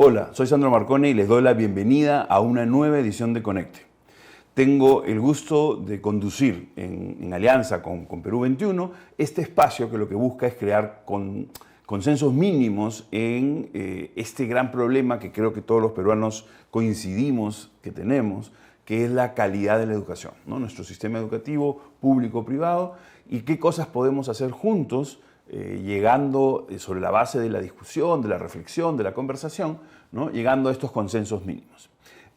Hola, soy Sandro Marcone y les doy la bienvenida a una nueva edición de Conecte. Tengo el gusto de conducir en alianza con Perú 21 este espacio que lo que busca es crear consensos mínimos en este gran problema que creo que todos los peruanos coincidimos que tenemos, que es la calidad de la educación, ¿no? Nuestro sistema educativo público-privado y qué cosas podemos hacer juntos llegando sobre la base de la discusión, de la reflexión, de la conversación, ¿no? Llegando a estos consensos mínimos.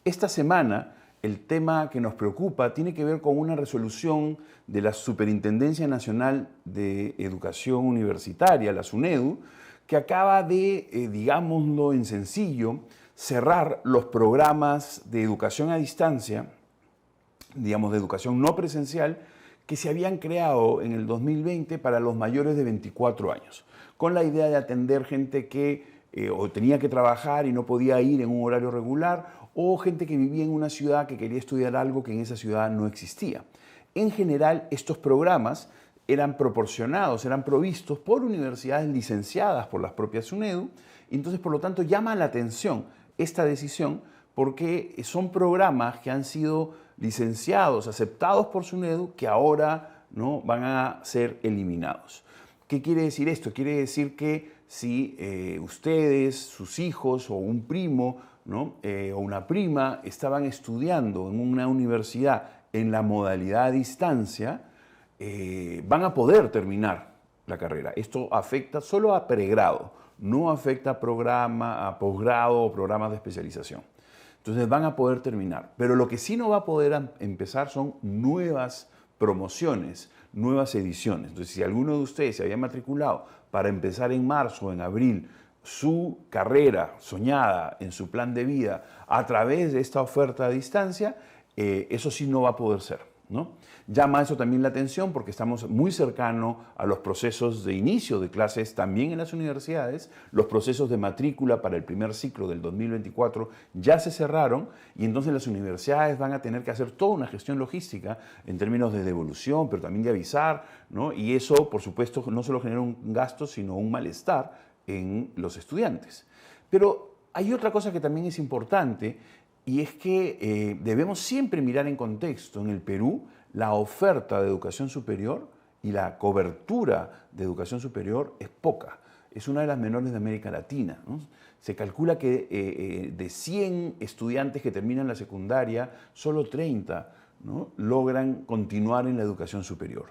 Esta semana el tema que nos preocupa tiene que ver con una resolución de la Superintendencia Nacional de Educación Universitaria, la SUNEDU, que acaba de, digámoslo en sencillo, cerrar los programas de educación a distancia, digamos de educación no presencial, que se habían creado en el 2020 para los mayores de 24 años, con la idea de atender gente que o tenía que trabajar y no podía ir en un horario regular, o gente que vivía en una ciudad que quería estudiar algo que en esa ciudad no existía. En general, estos programas eran proporcionados, eran provistos por universidades licenciadas por las propias SUNEDU, y entonces, por lo tanto, llama la atención esta decisión porque son programas que han sido licenciados, aceptados por SUNEDU, que ahora no van a ser eliminados. ¿Qué quiere decir esto? Quiere decir que si ustedes, sus hijos o un primo, ¿no? O una prima estaban estudiando en una universidad en la modalidad a distancia, van a poder terminar la carrera. Esto afecta solo a pregrado, no afecta a posgrado o programas de especialización. Entonces van a poder terminar. Pero lo que sí no va a poder empezar son nuevas promociones, nuevas ediciones. Entonces, si alguno de ustedes se había matriculado para empezar en marzo o en abril su carrera soñada en su plan de vida a través de esta oferta a distancia, eso sí no va a poder ser, ¿no? Llama eso también la atención porque estamos muy cercanos a los procesos de inicio de clases también en las universidades. Los procesos de matrícula para el primer ciclo del 2024 ya se cerraron y entonces las universidades van a tener que hacer toda una gestión logística en términos de devolución, pero también de avisar, ¿no? Y eso, por supuesto, no solo genera un gasto, sino un malestar en los estudiantes. Pero hay otra cosa que también es importante y es que debemos siempre mirar en contexto. En el Perú, la oferta de educación superior y la cobertura de educación superior es poca. Es una de las menores de América Latina, ¿no? Se calcula que de 100 estudiantes que terminan la secundaria, solo 30, ¿no? logran continuar en la educación superior.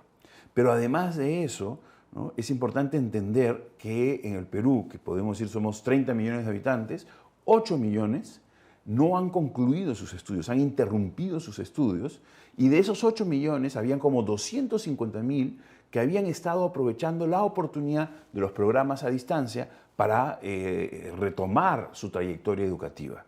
Pero además de eso, ¿no? Es importante entender que en el Perú, que podemos decir somos 30 millones de habitantes, 8 millones no han concluido sus estudios, han interrumpido sus estudios, y de esos 8 millones habían como 250.000 que habían estado aprovechando la oportunidad de los programas a distancia para retomar su trayectoria educativa.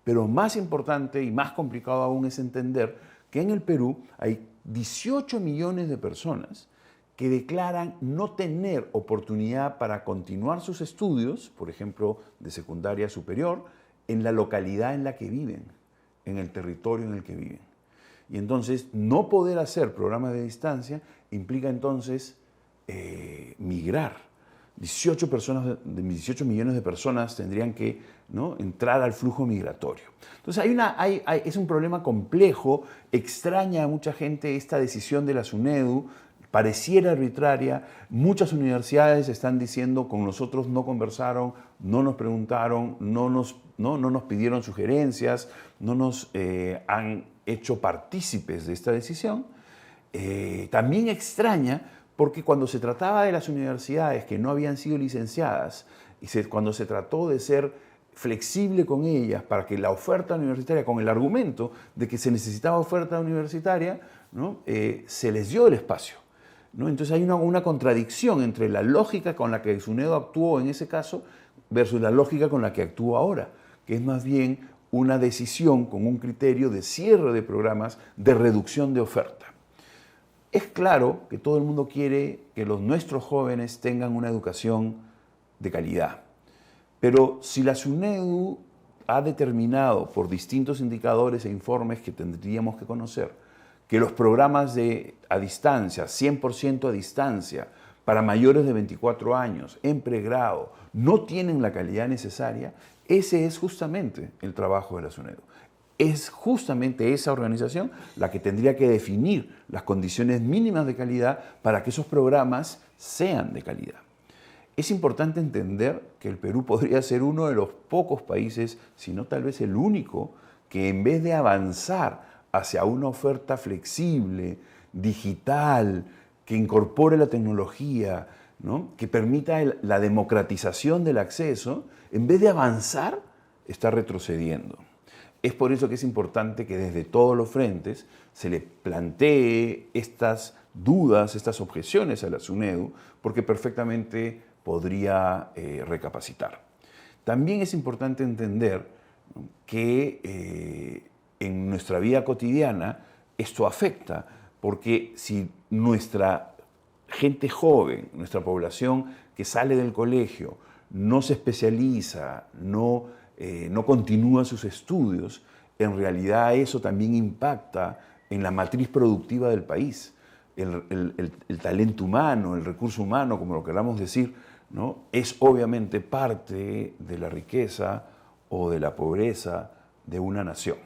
Pero más importante y más complicado aún es entender que en el Perú hay 18 millones de personas que declaran no tener oportunidad para continuar sus estudios, por ejemplo, de secundaria superior, en la localidad en la que viven, en el territorio en el que viven. Y entonces, no poder hacer programas de distancia implica entonces migrar. 18 millones de personas tendrían que, ¿no? entrar al flujo migratorio. Entonces, es un problema complejo, extraña a mucha gente esta decisión de la SUNEDU, pareciera arbitraria. Muchas universidades están diciendo con nosotros no conversaron, no nos preguntaron, no nos pidieron sugerencias, no nos han hecho partícipes de esta decisión. También extraña porque cuando se trataba de las universidades que no habían sido licenciadas y cuando se trató de ser flexible con ellas para que la oferta universitaria, con el argumento de que se necesitaba oferta universitaria, ¿no? Se les dio el espacio, ¿no? Entonces hay una contradicción entre la lógica con la que SUNEDU actuó en ese caso versus la lógica con la que actúa ahora, que es más bien una decisión con un criterio de cierre de programas, de reducción de oferta. Es claro que todo el mundo quiere que nuestros jóvenes tengan una educación de calidad, pero si la SUNEDU ha determinado por distintos indicadores e informes que tendríamos que conocer que los programas a distancia, 100% a distancia, para mayores de 24 años, en pregrado, no tienen la calidad necesaria, ese es justamente el trabajo de la SUNEDU. Es justamente esa organización la que tendría que definir las condiciones mínimas de calidad para que esos programas sean de calidad. Es importante entender que el Perú podría ser uno de los pocos países, si no tal vez el único, que en vez de avanzar hacia una oferta flexible, digital, que incorpore la tecnología, ¿no?, que permita la democratización del acceso, en vez de avanzar, está retrocediendo. Es por eso que es importante que desde todos los frentes se le plantee estas dudas, estas objeciones a la SUNEDU, porque perfectamente podría recapacitar. También es importante entender que en nuestra vida cotidiana esto afecta, porque si nuestra gente joven, nuestra población que sale del colegio, no se especializa, no continúa sus estudios, en realidad eso también impacta en la matriz productiva del país. El talento humano, el recurso humano, como lo queramos decir, ¿no?, es obviamente parte de la riqueza o de la pobreza de una nación.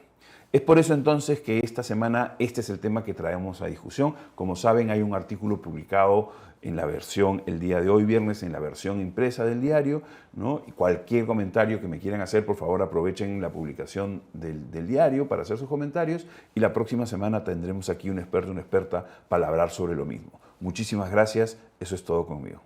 Es por eso entonces que esta semana este es el tema que traemos a discusión. Como saben, hay un artículo publicado en la versión, el día de hoy viernes, en la versión impresa del diario, ¿no? Y cualquier comentario que me quieran hacer, por favor aprovechen la publicación del diario para hacer sus comentarios, y la próxima semana tendremos aquí un experto, una experta para hablar sobre lo mismo. Muchísimas gracias, eso es todo conmigo.